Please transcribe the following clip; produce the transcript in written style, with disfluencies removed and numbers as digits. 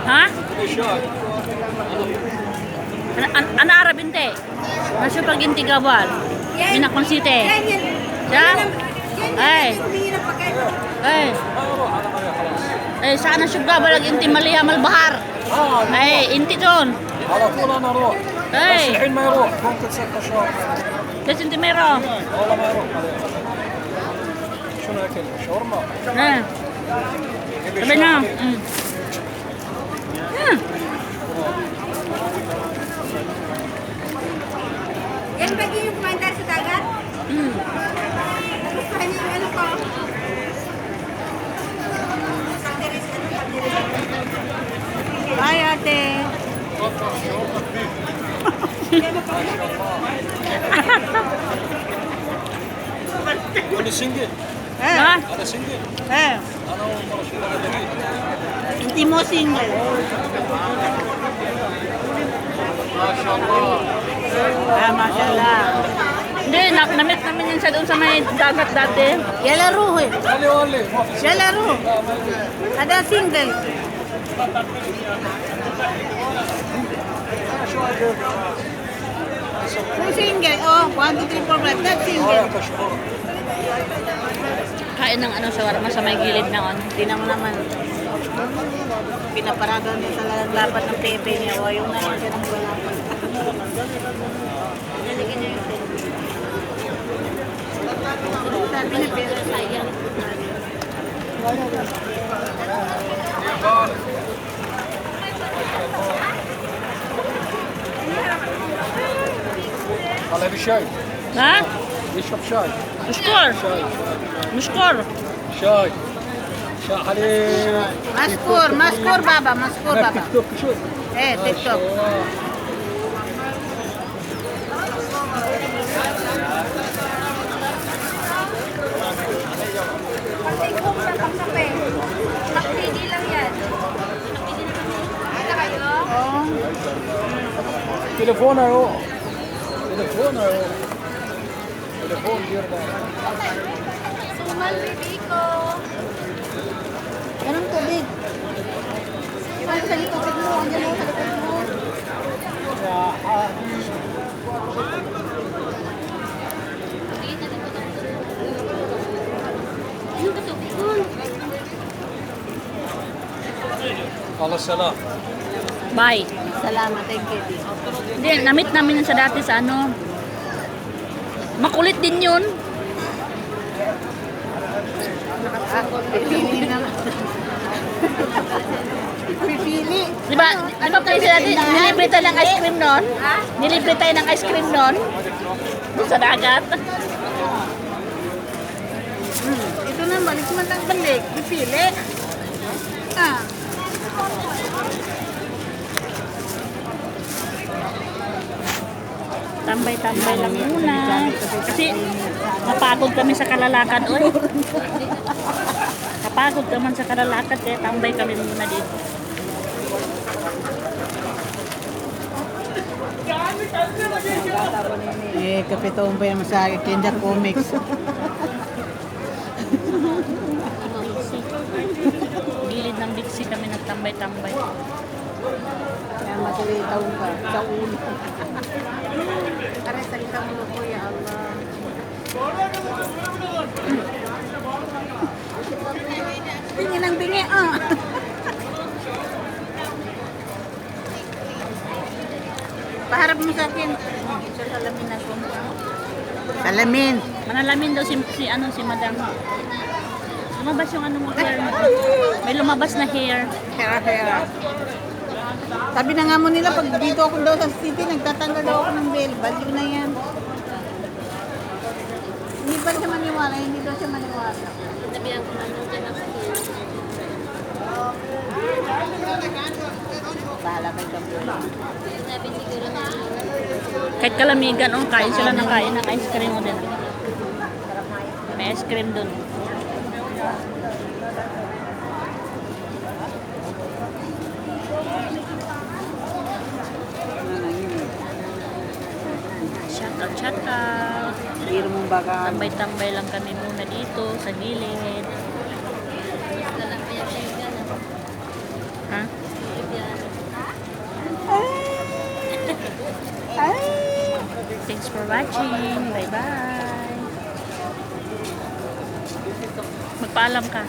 Ha? Ana Arab inte. Masyo pag inti gawal. Minakonsite. Ya? Sana syuga balag inti maliham al-bahar. Inti doon. على طول انا اروح بس الحين ما يروح ممكن 6 شهور Kasi inti meron. والله ما يروح شنو اكل شاورما Sabi na. Yan ba yung kumain sa dagat? Gusto niyo yung ano ko? Bye, ate. ولا سنجل Ha? هذا سنجل Eh, انا اول مره اشوف هذا جديد inti mo single. ما شاء الله Mashallah. Hindi, namit namin yan sa doon sa may dagat dati. Yala ruho eh. ولي ولي ما في سنجل. Yala ruho. Ada single. Two single. Oh, 1, 2, 3, 4, 5. That's single. وراك اشهر Kain ng shawarma sa may gilid ng ano. Tingnan mo naman. Pinaparagan niya sa lapat ng pepe niya. O, yung naman siya ng walapan. Nalagyan niya yung pepe. Sabi niya, pero sayang. طلع بالشاي Ha? يشرب شاي Muskor. شاي Muskor. شاي شاي حليب Maskur, maskur baba, maskur هناك baba. تيك توك شوف Eh, ما TikTok. شاء الله Nakpili lang yan. Ano kayo? تليفون اهو تليفون اهو تليفون ديرنا Sumal, baby ko. Ganun tubig. Ano sa likod mo? Ang gano'n sa likod mo. الله السلام Bye. Salamat, thank you. Hindi, namit namin yan sa dati sa ano. Makulit din yun. Pipili naman. Pipili. Di ba tayo sila nilibre tayo ng ice cream noon? Nilibre tayo ng ice cream noon? Doon sa dagat. Ito na, balik man lang balik. Pipili. Ah. Tambay-tambay lang muna. Kasi napagod kami sa kalalakad. Oy. Napagod naman sa kalalakad kaya tambay kami muna dito. Kapitong pa yung sa Kinder Comics. Gilid ng Dixie kami nagtambay-tambay. Kaya masilitaw ka sa ulo. Aray, salita mo ko, ya Allah. Bingi ng bingi, ah. Paharap mo sa akin. Sa salamin na ko. Salamin. Manalamin daw si Madam. Lumabas yung ano mo hair mo. May lumabas na hair. Hera. Sabi na nga mo nila, pag dito ako daw sa city, nagtatanggal daw ako ng bell. Baliw na yan. Hindi pa siya maniwala, hindi daw siya maniwala. Sabihan ko na nung Bahala kay Kampo. kahit kalamigan, kain sila ng kain ng ice cream mo din. May ice cream dun. Shout out. Biro mong baka. Tambay-tambay lang kami muna dito sa gilid. for watching. Bye-bye. Magpaalam ka.